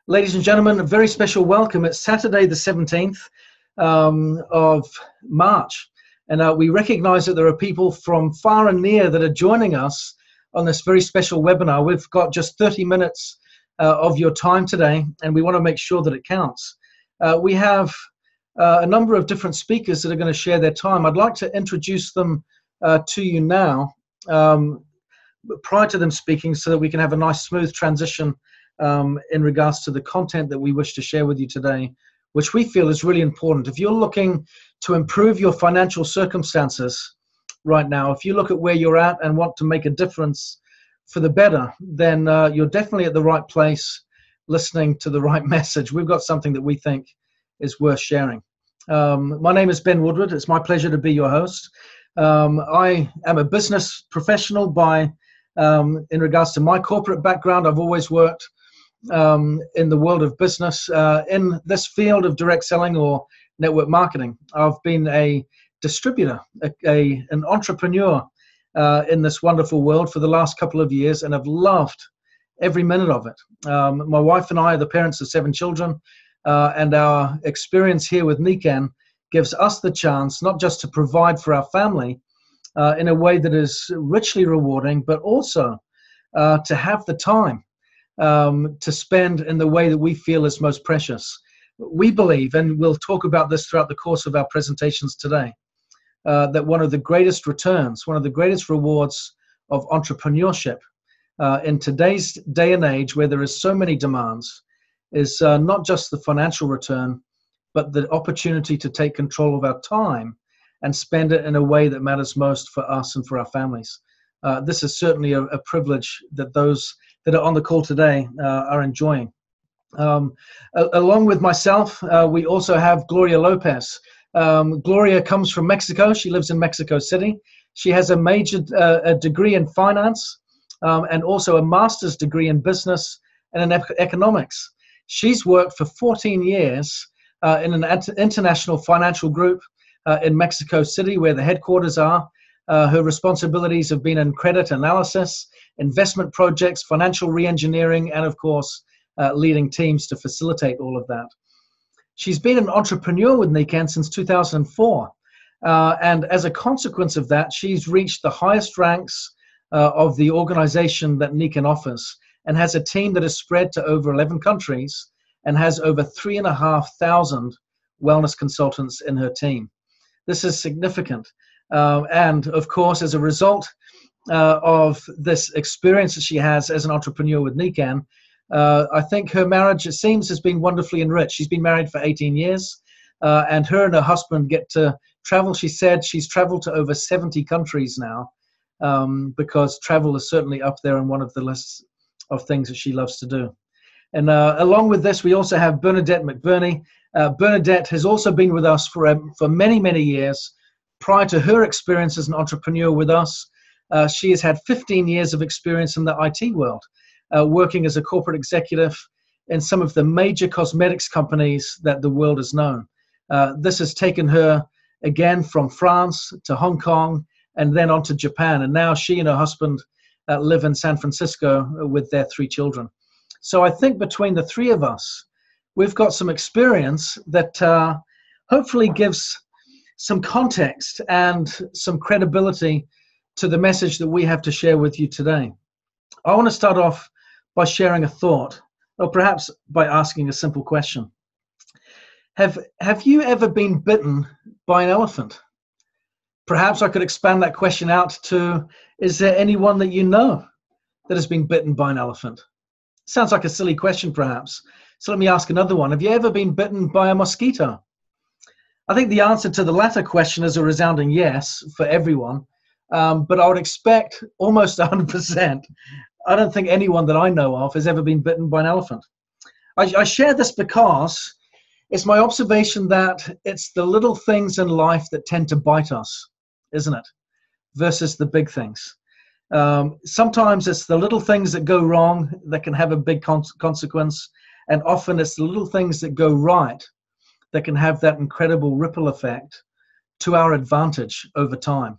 Ladies and gentlemen, a very special welcome. It's Saturday the 17th of March, and we recognize that there are people from far and near that are joining us on this very special webinar. We've got just 30 minutes of your time today, and we want to make sure that it counts. We have a number of different speakers that are going to share their time. I'd like to introduce them to you now prior to them speaking so that we can have a nice smooth transition in regards to the content that we wish to share with you today, which we feel is really important. If you're looking to improve your financial circumstances right now, if you look at where you're at and want to make a difference for the better, then you're definitely at the right place, listening to the right message. We've got something that we think is worth sharing. My name is Ben Woodward. It's my pleasure to be your host. I am a business professional in regards to my corporate background. I've always worked in the world of business, in this field of direct selling or network marketing. I've been a distributor, an entrepreneur in this wonderful world for the last couple of years, and I've loved every minute of it. My wife and I are the parents of 7 children, and our experience here with Nikan gives us the chance not just to provide for our family in a way that is richly rewarding, but also to have the time to spend in the way that we feel is most precious. We believe, and we'll talk about this throughout the course of our presentations today, that one of the greatest returns, one of the greatest rewards of entrepreneurship in today's day and age where there is so many demands is not just the financial return, but the opportunity to take control of our time and spend it in a way that matters most for us and for our families. This is certainly a privilege that those that are on the call today are enjoying. Along with myself, we also have Gloria Lopez. Gloria comes from Mexico. She lives in Mexico City. She has a major degree in finance and also a master's degree in business and in economics. She's worked for 14 years in an international financial group in Mexico City, where the headquarters are. Her responsibilities have been in credit analysis, investment projects, financial re-engineering, and of course, leading teams to facilitate all of that. She's been an entrepreneur with Nikan since 2004. And as a consequence of that, she's reached the highest ranks of the organization that Nikan offers, and has a team that is spread to over 11 countries and has over 3,500 wellness consultants in her team. This is significant. And of course, as a result of this experience that she has as an entrepreneur with Nikan, I think her marriage, it seems, has been wonderfully enriched. She's been married for 18 years, and her and her husband get to travel. She said she's traveled to over 70 countries now, because travel is certainly up there on one of the lists of things that she loves to do. And along with this, we also have Bernadette McBurnie. Bernadette has also been with us for many, many years. Prior to her experience as an entrepreneur with us, she has had 15 years of experience in the IT world, working as a corporate executive in some of the major cosmetics companies that the world has known. This has taken her again from France to Hong Kong and then on to Japan. And now she and her husband live in San Francisco with their 3 children. So I think between the 3 of us, we've got some experience that hopefully gives some context and some credibility to the message that we have to share with you today. I want to start off by sharing a thought, or perhaps by asking a simple question. Have you ever been bitten by an elephant? Perhaps I could expand that question out to, is there anyone that you know that has been bitten by an elephant? Sounds like a silly question, perhaps. So let me ask another one. Have you ever been bitten by a mosquito? I think the answer to the latter question is a resounding yes for everyone, but I would expect almost 100%. I don't think anyone that I know of has ever been bitten by an elephant. I share this because it's my observation that it's the little things in life that tend to bite us, isn't it? Versus the big things. Sometimes it's the little things that go wrong that can have a big consequence, and often it's the little things that go right that can have that incredible ripple effect to our advantage over time.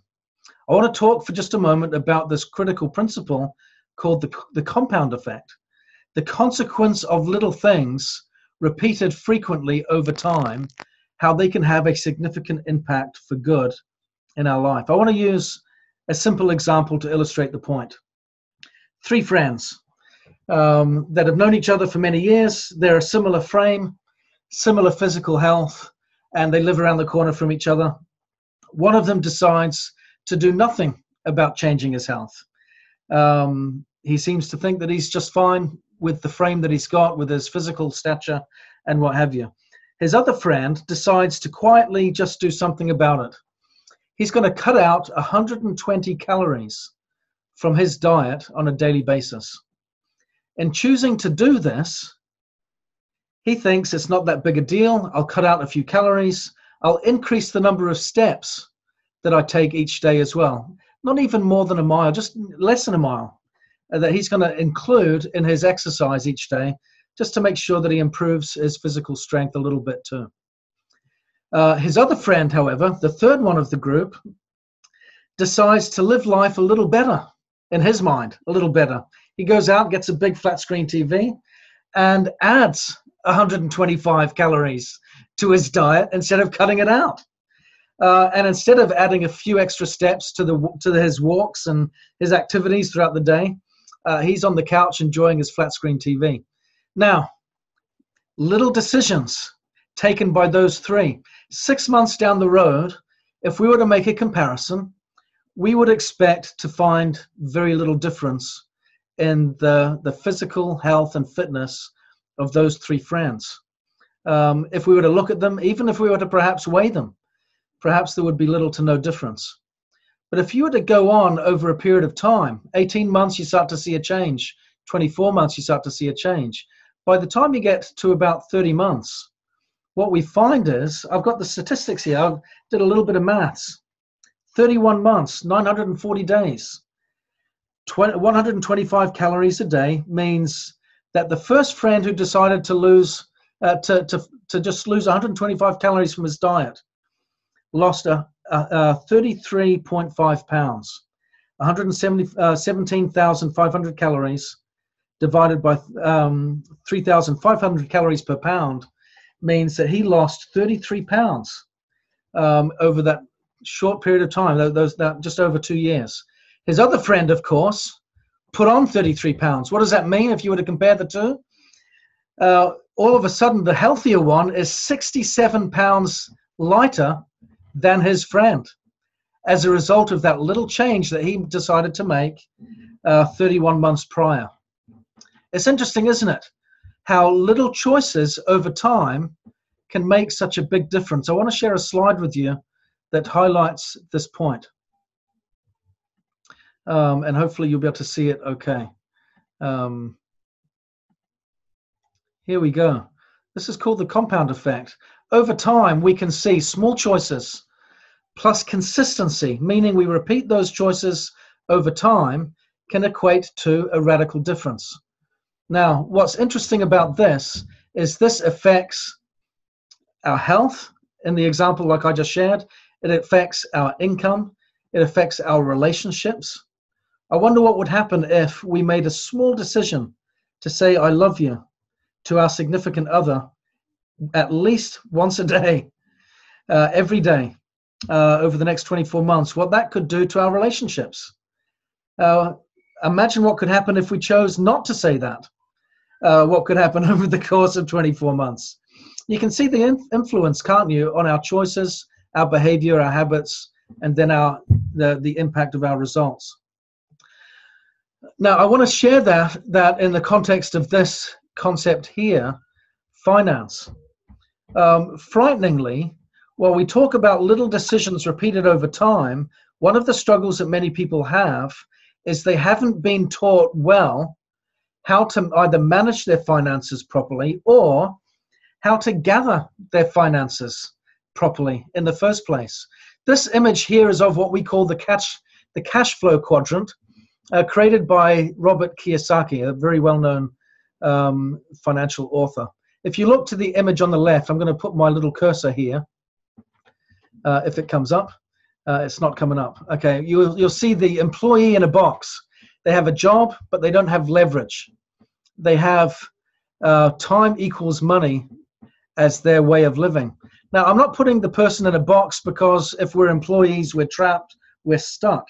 I want to talk for just a moment about this critical principle called the compound effect. the consequence of little things repeated frequently over time, how they can have a significant impact for good in our life. I want to use a simple example to illustrate the point. 3 friends that have known each other for many years. They're a similar frame, similar physical health, and they live around the corner from each other. One of them decides to do nothing about changing his health. He seems to think that he's just fine with the frame that he's got, with his physical stature and what have you. His other friend decides to quietly just do something about it. He's going to cut out 120 calories from his diet on a daily basis. In choosing to do this, he thinks it's not that big a deal. I'll cut out a few calories. I'll increase the number of steps that I take each day as well. Not even more than a mile, just less than a mile, that he's going to include in his exercise each day, just to make sure that he improves his physical strength a little bit too. His other friend, however, the third one of the group, decides to live life a little better, in his mind, a little better. He goes out, gets a big flat screen TV, and adds 125 calories to his diet instead of cutting it out. And instead of adding a few extra steps to his walks and his activities throughout the day, he's on the couch enjoying his flat screen TV. Now, little decisions taken by those 3. 6 months down the road, if we were to make a comparison, we would expect to find very little difference in the physical health and fitness of those 3 friends. If we were to look at them, even if we were to perhaps weigh them, perhaps there would be little to no difference. But if you were to go on over a period of time, 18 months, you start to see a change. 24 months, you start to see a change. By the time you get to about 30 months, what we find is, I've got the statistics here, I did a little bit of maths. 31 months, 940 days, 125 calories a day means that the first friend who decided to lose, to just lose 125 calories from his diet, lost 33.5 pounds. 17,500 calories divided by 3,500 calories per pound means that he lost 33 pounds over that short period of time, that just over 2 years. His other friend, of course, put on 33 pounds. What does that mean if you were to compare the two? All of a sudden, the healthier one is 67 pounds lighter than his friend as a result of that little change that he decided to make 31 months prior. It's interesting, isn't it? How little choices over time can make such a big difference. I want to share a slide with you that highlights this point. And hopefully you'll be able to see it okay. Here we go. This is called the compound effect. Over time, we can see small choices plus consistency, meaning we repeat those choices over time, can equate to a radical difference. Now, what's interesting about this is this affects our health. In the example like I just shared, it affects our income. It affects our relationships. I wonder what would happen if we made a small decision to say, I love you, to our significant other at least once a day, every day, over the next 24 months, what that could do to our relationships. Imagine what could happen if we chose not to say that. What could happen over the course of 24 months. You can see the influence, can't you, on our choices, our behavior, our habits, and then the impact of our results. Now, I want to share that in the context of this concept here, finance. Frighteningly, while we talk about little decisions repeated over time, one of the struggles that many people have is they haven't been taught well how to either manage their finances properly or how to gather their finances properly in the first place. This image here is of what we call the cash flow quadrant, created by Robert Kiyosaki, a very well-known financial author. If you look to the image on the left, I'm going to put my little cursor here. If it comes up, it's not coming up. Okay, you'll see the employee in a box. They have a job, but they don't have leverage. they have time equals money as their way of living. Now, I'm not putting the person in a box, because if we're employees, we're trapped, we're stuck.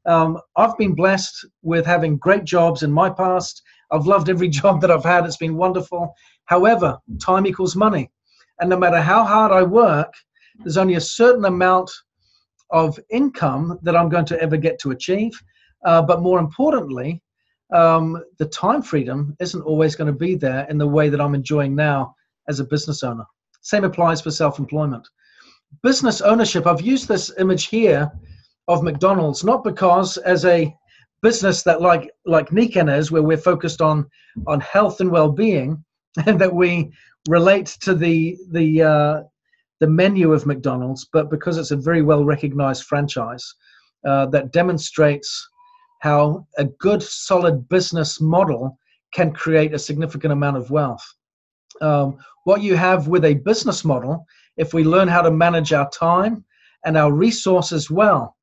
I've been blessed with having great jobs in my past. I've loved every job that I've had. It's been wonderful. However, time equals money. And no matter how hard I work, there's only a certain amount of income that I'm going to ever get to achieve. But more importantly, the time freedom isn't always going to be there in the way that I'm enjoying now as a business owner. Same applies for self-employment. Business ownership, I've used this image here of McDonald's, not because as a business that like Niken is, where we're focused on health and well-being, and that we relate to the menu of McDonald's, but because it's a very well-recognized franchise that demonstrates how a good, solid business model can create a significant amount of wealth. What you have with a business model, if we learn how to manage our time and our resources well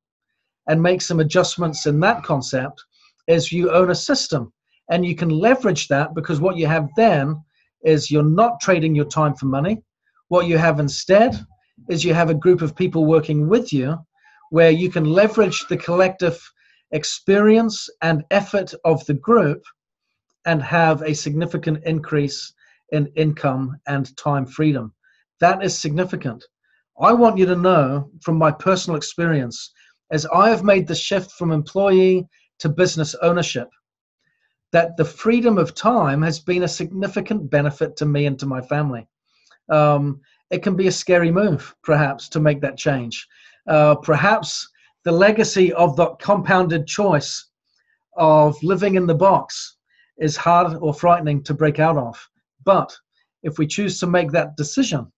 and make some adjustments in that concept, is you own a system, and you can leverage that, because what you have then is you're not trading your time for money. What you have instead is you have a group of people working with you where you can leverage the collective experience and effort of the group and have a significant increase in income and time freedom. That is significant. I want you to know from my personal experience, as I have made the shift from employee to business ownership, that the freedom of time has been a significant benefit to me and to my family. It can be a scary move, perhaps, to make that change. Perhaps the legacy of the compounded choice of living in the box is hard or frightening to break out of. But if we choose to make that decision,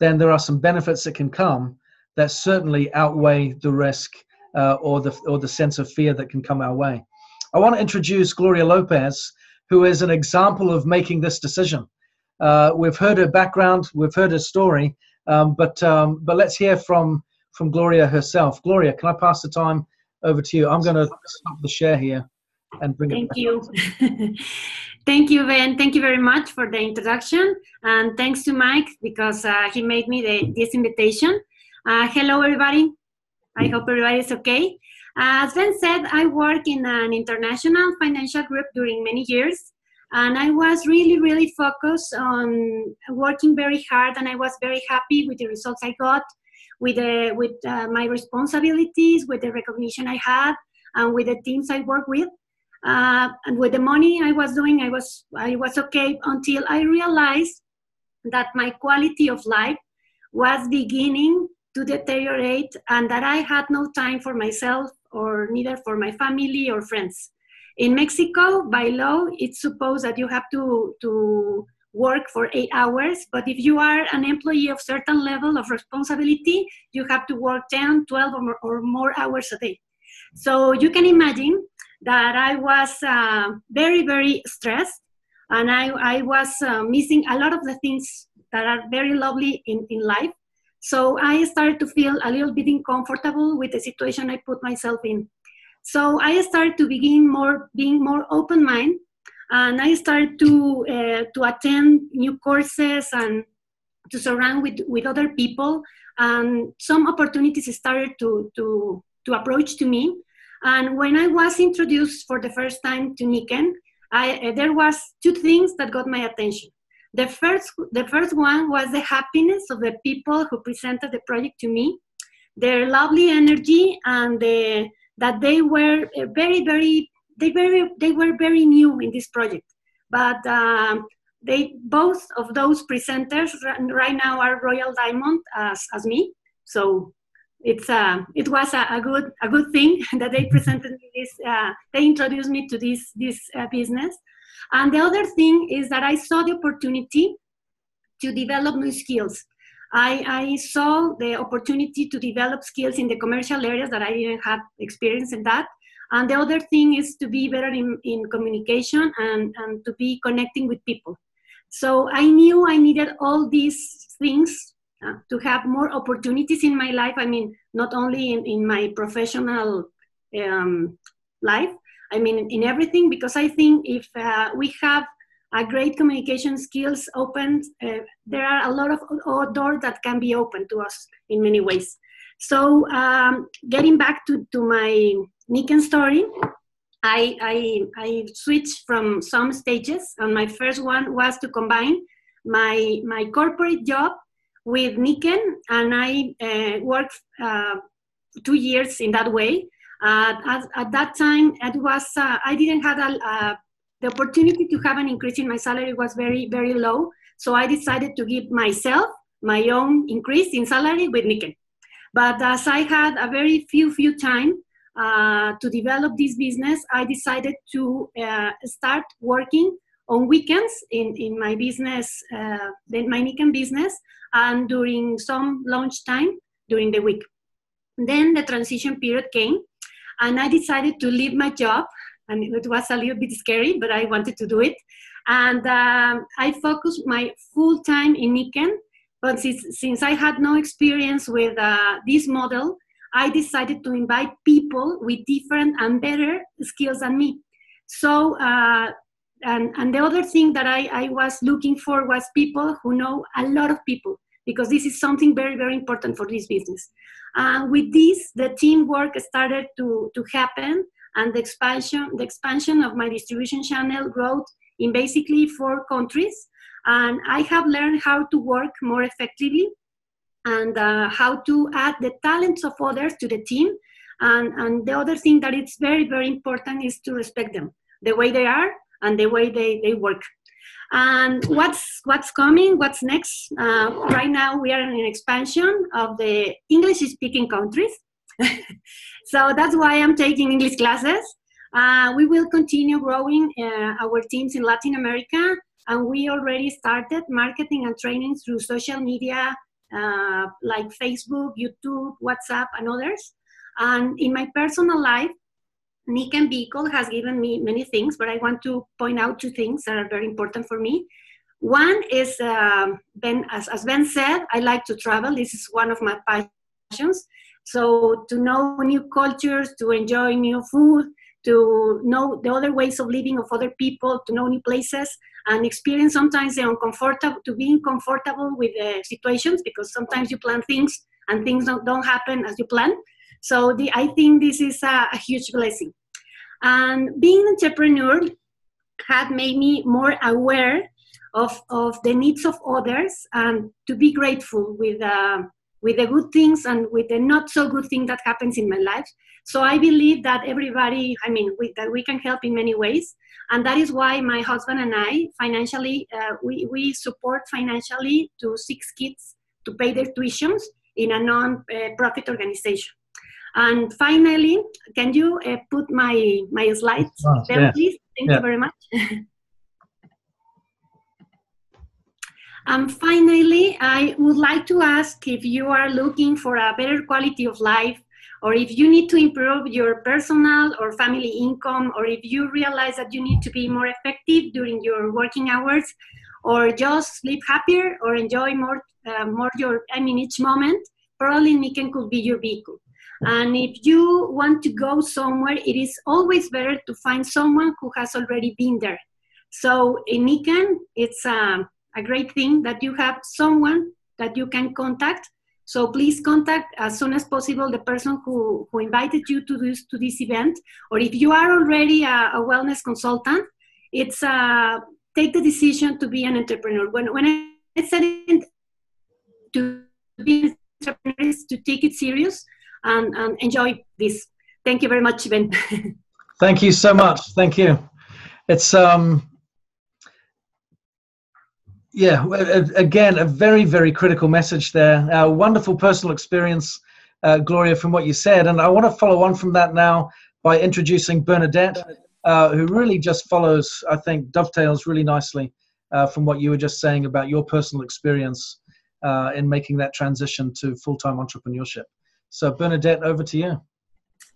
then there are some benefits that can come that certainly outweigh the risk or the sense of fear that can come our way. I want to introduce Gloria Lopez, who is an example of making this decision. We've heard her background, we've heard her story, but let's hear from Gloria herself. Gloria, can I pass the time over to you? I'm going to stop the share here and bring it back. Thank you. Thank you, Ben. Thank you very much for the introduction. And thanks to Mike, because he made me this invitation. Hello, everybody. I hope everybody is okay. As Ben said, I work in an international financial group during many years. And I was really, really focused on working very hard. And I was very happy with the results I got, with my responsibilities, with the recognition I had, and with the teams I work with. And with the money I was doing, I was okay, until I realized that my quality of life was beginning to deteriorate, and that I had no time for myself, or neither for my family or friends. In Mexico, by law, it's supposed that you have to work for 8 hours, but if you are an employee of certain level of responsibility, you have to work 10, 12 or more hours a day. So you can imagine that I was very, very stressed, and I was missing a lot of the things that are very lovely in life. So I started to feel a little bit uncomfortable with the situation I put myself in. So I started to being more open-minded, and I started to attend new courses and to surround with other people. And some opportunities started to approach to me. And when I was introduced for the first time to Niken, there was 2 things that got my attention. The first one was the happiness of the people who presented the project to me, their lovely energy, and that they were very new in this project. But both of those presenters right now are Royal Diamond as me. So it was a good thing that they presented me this. They introduced me to this business. And the other thing is that I saw the opportunity to develop new skills. I saw the opportunity to develop skills in the commercial areas that I didn't have experience in that. And the other thing is to be better in communication and to be connecting with people. So I knew I needed all these things to have more opportunities in my life. I mean, not only in my professional life, I mean, in everything, because I think if we have great communication skills opened. There are a lot of doors that can be opened to us in many ways. So getting back to my Niken story, I switched from some stages, and my first one was to combine my corporate job with Niken, and I worked 2 years in that way. At that time, it was I didn't have the opportunity to have an increase in my salary was very, very low. So I decided to give myself my own increase in salary with Niken. But as I had a very few time to develop this business, I decided to start working on weekends in my business, my Niken business, and during some lunch time during the week. Then the transition period came, and I decided to leave my job, and it was a little bit scary, but I wanted to do it. And I focused my full time in Niken, but since I had no experience with this model, I decided to invite people with different and better skills than me. So, and the other thing that I was looking for was people who know a lot of people, because this is something very, very important for this business. With this, the teamwork started to happen, and the expansion of my distribution channel growth in basically 4 countries. And I have learned how to work more effectively, and how to add the talents of others to the team. And the other thing that is very, very important is to respect them, the way they are and the way they work. And what's coming, what's next? Right now we are in an expansion of the English-speaking countries. So that's why I'm taking English classes. We will continue growing our teams in Latin America, and we already started marketing and training through social media, like Facebook, YouTube, WhatsApp, and others. And in my personal life, Niken Vehicle has given me many things, but I want to point out 2 things that are very important for me. One is, as Ben said, I like to travel. This is one of my passions. So to know new cultures, to enjoy new food, to know the other ways of living of other people, to know new places, and experience sometimes the uncomfortable, to being comfortable with the situations, because sometimes you plan things and things don't happen as you plan. So I think this is a huge blessing. And being an entrepreneur had made me more aware of the needs of others, and to be grateful with the good things and with the not so good thing that happens in my life. So I believe that everybody, that we can help in many ways. And that is why my husband and I financially, we support financially to 6 kids to pay their tuitions in a non-profit organization. And finally, can you put my slides there, please? Thank you very much. And finally, I would like to ask if you are looking for a better quality of life, or if you need to improve your personal or family income, or if you realize that you need to be more effective during your working hours, or just sleep happier or enjoy more each moment, probably Niken could be your vehicle. And if you want to go somewhere, it is always better to find someone who has already been there. So in Niken, it's a great thing that you have someone that you can contact. So please contact as soon as possible the person who invited you to this event. Or if you are already a wellness consultant, it's take the decision to be an entrepreneur. When I said to be an entrepreneur is to take it serious and enjoy this. Thank you very much, Ben. Thank you so much. Thank you. It's yeah, again, a very, very critical message there. A wonderful personal experience, Gloria, from what you said. And I want to follow on from that now by introducing Bernadette, who really just follows, I think, dovetails really nicely from what you were just saying about your personal experience in making that transition to full-time entrepreneurship. So Bernadette, over to you.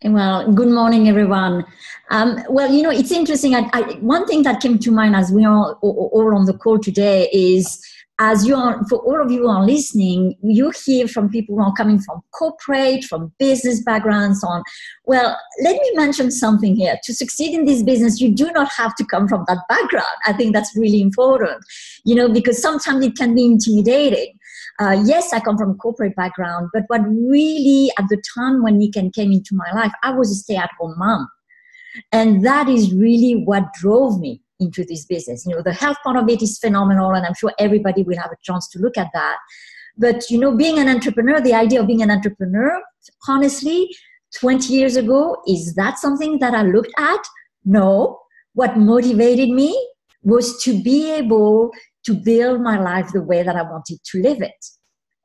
Well, good morning, everyone. Well, you know, it's interesting. One thing that came to mind as we are all on the call today is as you are, for all of you who are listening, you hear from people who are coming from corporate, from business backgrounds on. Well, let me mention something here. To succeed in this business, you do not have to come from that background. I think that's really important, because sometimes it can be intimidating. Yes, I come from a corporate background, but what really, at the time when Niken came into my life, I was a stay-at-home mom. And that is really what drove me into this business. The health part of it is phenomenal, and I'm sure everybody will have a chance to look at that. But, being an entrepreneur, the idea of being an entrepreneur, honestly, 20 years ago, is that something that I looked at? No. What motivated me was to be able to build my life the way that I wanted to live it.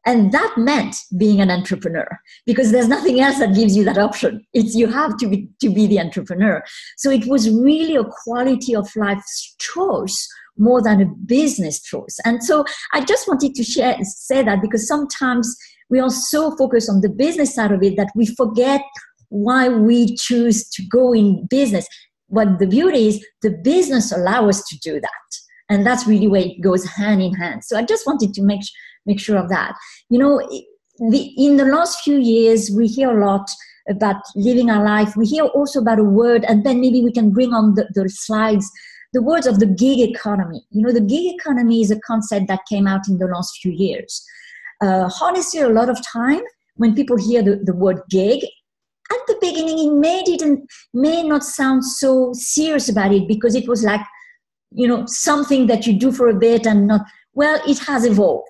And that meant being an entrepreneur, because there's nothing else that gives you that option. You have to be the entrepreneur. So it was really a quality of life choice more than a business choice. And so I just wanted to say that, because sometimes we are so focused on the business side of it that we forget why we choose to go in business. What the beauty is, the business allows us to do that. And that's really where it goes hand in hand. So I just wanted to make sure of that. In the last few years, we hear a lot about living our life. We hear also about a word, and then maybe we can bring on the slides, the words of the gig economy. The gig economy is a concept that came out in the last few years. Honestly, a lot of time when people hear the word gig, at the beginning, it may not sound so serious about it, because it was like, something that you do for a bit and not, well, it has evolved.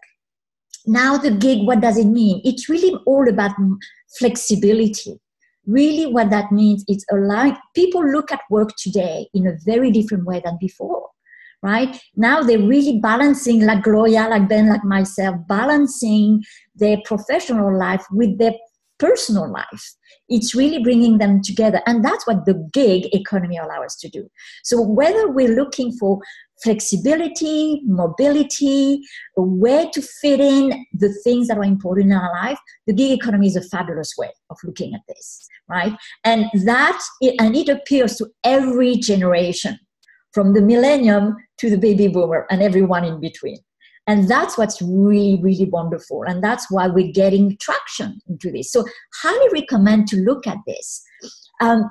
Now the gig, what does it mean? It's really all about flexibility. Really what that means is allowing people look at work today in a very different way than before, right? Now they're really balancing, like Gloria, like Ben, like myself, balancing their professional life with their personal life. It's really bringing them together. And that's what the gig economy allows us to do. So whether we're looking for flexibility, mobility, a way to fit in the things that are important in our life, the gig economy is a fabulous way of looking at this, right? And it appeals to every generation, from the millennium to the baby boomer and everyone in between. And that's what's really, really wonderful. And that's why we're getting traction into this. So highly recommend to look at this. And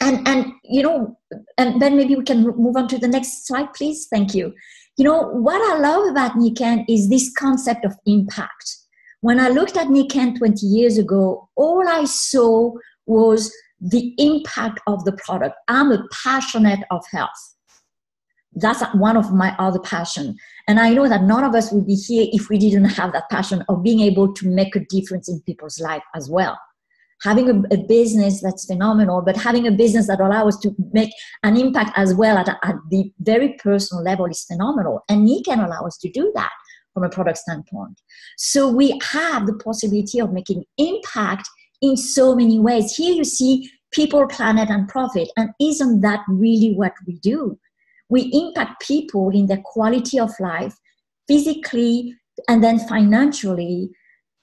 then maybe we can move on to the next slide, please. Thank you. What I love about Niken is this concept of impact. When I looked at Niken 20 years ago, all I saw was the impact of the product. I'm a passionate of health. That's one of my other passions. And I know that none of us would be here if we didn't have that passion of being able to make a difference in people's life as well. Having a business that's phenomenal, but having a business that allows us to make an impact as well at the very personal level is phenomenal. And we can allow us to do that from a product standpoint. So we have the possibility of making impact in so many ways. Here you see people, planet, and profit. And isn't that really what we do? We impact people in their quality of life, physically, and then financially.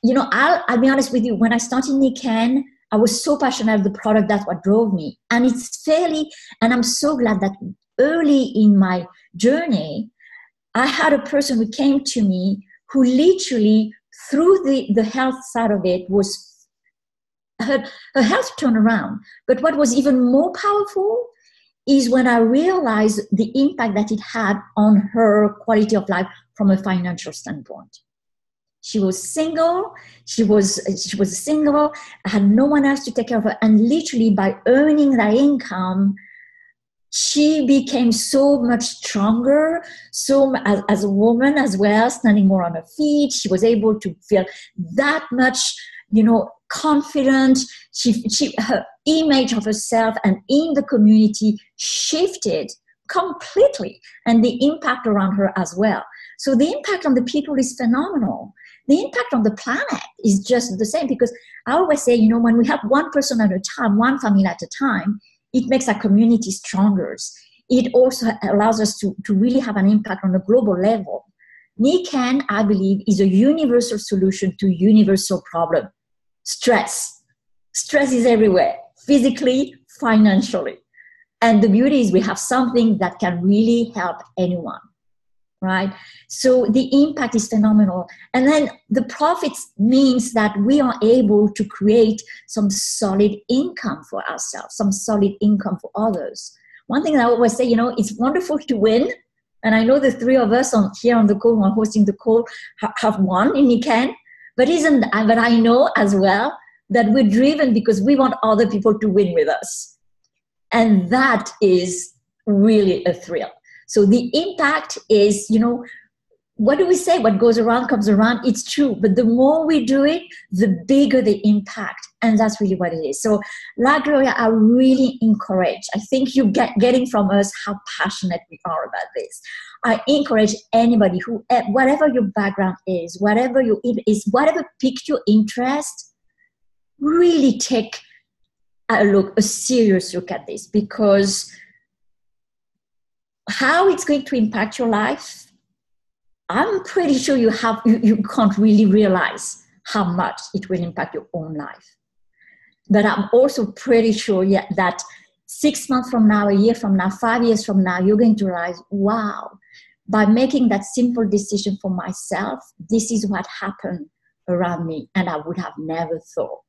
I'll be honest with you, when I started Niken, I was so passionate about the product, that's what drove me. And and I'm so glad that early in my journey, I had a person who came to me who literally, through the health side of it, was her health turned around. But what was even more powerful is when I realized the impact that it had on her quality of life from a financial standpoint. She was single. She was single. I had no one else to take care of her. And literally by earning that income, she became so much stronger, as a woman as well, standing more on her feet. She was able to feel that much, confident. Her image of herself and in the community shifted completely, and the impact around her as well. So the impact on the people is phenomenal. The impact on the planet is just the same, because I always say, when we help one person at a time, one family at a time, it makes our community stronger. It also allows us to really have an impact on a global level. Niken, I believe, is a universal solution to universal problem. Stress. Stress is everywhere, physically, financially. And the beauty is we have something that can really help anyone. right? So the impact is phenomenal. And then the profits means that we are able to create some solid income for ourselves, some solid income for others. One thing I always say, it's wonderful to win. And I know the three of us here on the call who are hosting the call have won in Nikan. But I know as well that we're driven because we want other people to win with us. And that is really a thrill. So the impact is, what do we say? What goes around comes around. It's true. But the more we do it, the bigger the impact. And that's really what it is. So, La Gloria, I really encourage. I think you getting from us how passionate we are about this. I encourage anybody who, whatever your background is, whatever piqued your interest, really take a serious look at this, because how it's going to impact your life, I'm pretty sure you can't really realize how much it will impact your own life. But I'm also pretty sure that 6 months from now, a year from now, 5 years from now, you're going to realize, wow, by making that simple decision for myself, this is what happened around me. And I would have never thought,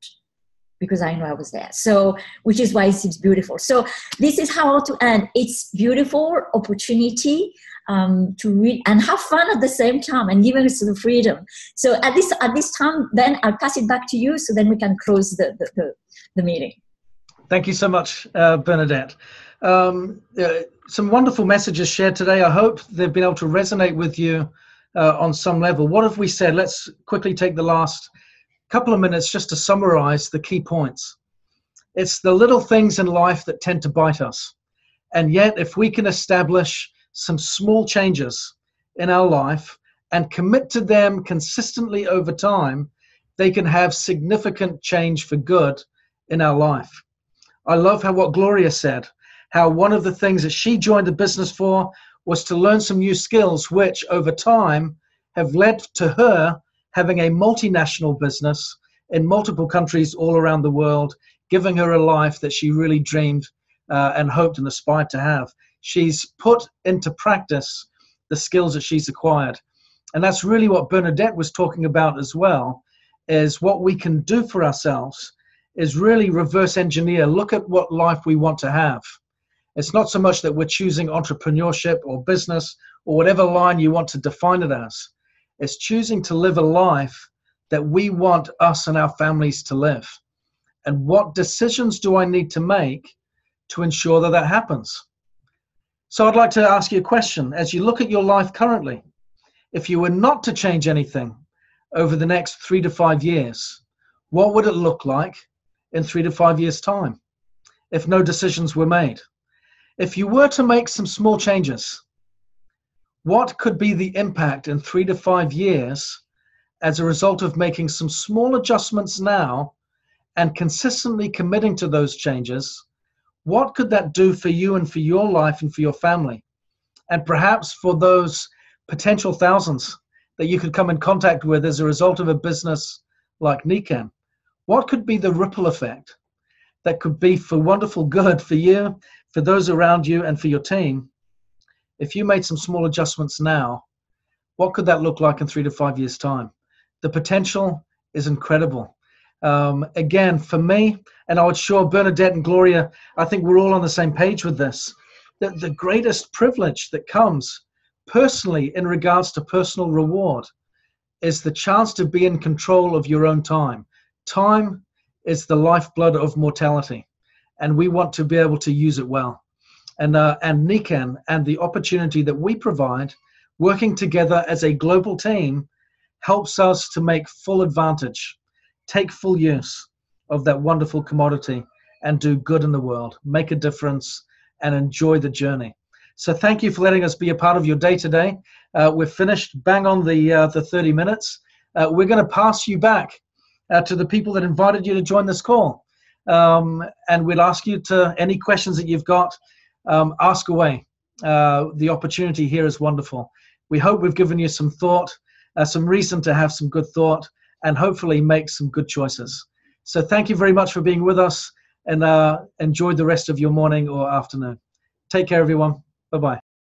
because I know I was there. So, which is why it seems beautiful. So this is how to end. It's beautiful opportunity to read and have fun at the same time, and giving us the freedom. So at this time, Ben, I'll pass it back to you, so then we can close the meeting. Thank you so much, Bernadette. Some wonderful messages shared today. I hope they've been able to resonate with you on some level. What have we said? Let's quickly take the last couple of minutes just to summarize the key points. It's the little things in life that tend to bite us. And yet, if we can establish some small changes in our life and commit to them consistently over time, they can have significant change for good in our life. I love what Gloria said, how one of the things that she joined the business for was to learn some new skills, which over time have led to her having a multinational business in multiple countries all around the world, giving her a life that she really dreamed and hoped and aspired to have. She's put into practice the skills that she's acquired. And that's really what Bernadette was talking about as well, is what we can do for ourselves is really reverse engineer, look at what life we want to have. It's not so much that we're choosing entrepreneurship or business or whatever line you want to define it as. It's choosing to live a life that we want us and our families to live. And what decisions do I need to make to ensure that that happens? So I'd like to ask you a question. As you look at your life currently, if you were not to change anything over the next 3 to 5 years, what would it look like in 3 to 5 years' time if no decisions were made? If you were to make some small changes, what could be the impact in 3 to 5 years as a result of making some small adjustments now and consistently committing to those changes? What could that do for you and for your life and for your family? And perhaps for those potential thousands that you could come in contact with as a result of a business like Nikan, what could be the ripple effect that could be for wonderful good for you, for those around you, and for your team? If you made some small adjustments now, what could that look like in 3 to 5 years' time? The potential is incredible. Again, for me, and I would sure Bernadette and Gloria, I think we're all on the same page with this, that the greatest privilege that comes personally in regards to personal reward is the chance to be in control of your own time. Time is the lifeblood of mortality, and we want to be able to use it well. And Nikan and the opportunity that we provide, working together as a global team, helps us to make full advantage, take full use of that wonderful commodity and do good in the world, make a difference, and enjoy the journey. So thank you for letting us be a part of your day today. We're finished bang on the 30 minutes. We're going to pass you back to the people that invited you to join this call. And we'd ask you to, any questions that you've got, ask away. The opportunity here is wonderful. We hope we've given you some thought, some reason to have some good thought, and hopefully make some good choices. So thank you very much for being with us, and enjoy the rest of your morning or afternoon. Take care, everyone. Bye-bye.